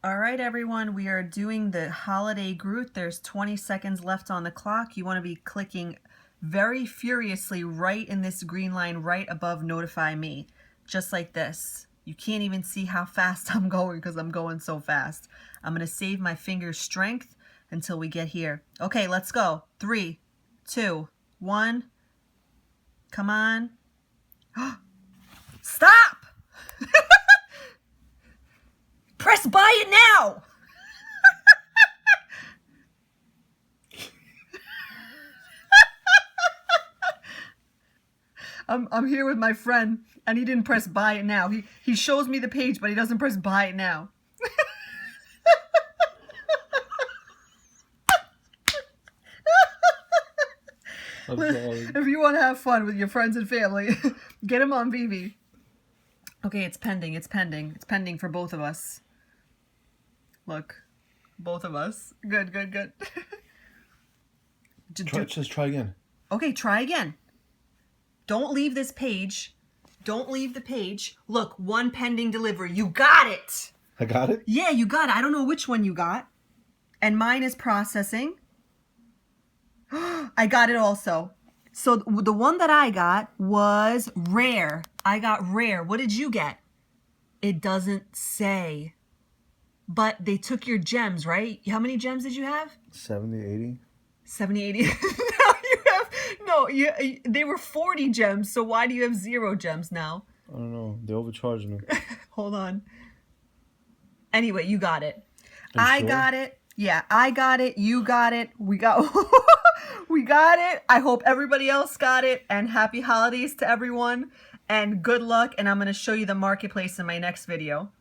All right, everyone, we are doing the holiday Groot. There's 20 seconds left on the clock. You want to be clicking very furiously right in this green line right above notify me, just like this. You can't even see how fast I'm going because I'm going so fast. I'm going to save my finger strength until we get here. Okay, let's go. 3, 2, 1. Come on. Stop! Press buy it now! I'm here with my friend, and he didn't press buy it now. He shows me the page, but he doesn't press buy it now. If you want to have fun with your friends and family, get him on VeVe. Okay, it's pending. It's pending. It's pending for both of us. Look, both of us. Good, good, good. Just try again. Okay, try again. Don't leave this page. Don't leave the page. Look, 1 pending delivery. You got it. I got it? Yeah, you got it. I don't know which one you got. And mine is processing. I got it also. So the one that I got was rare. I got rare. What did you get? It doesn't say. But they took your gems, right? How many gems did you have? 70, 80. 70, 80. They were 40 gems. So why do you have 0 gems now? I don't know. They overcharged me. Hold on. Anyway, you got it. I sure? Got it. Yeah, I got it. You got it. We got we got it. I hope everybody else got it. And happy holidays to everyone. And good luck. And I'm going to show you the marketplace in my next video.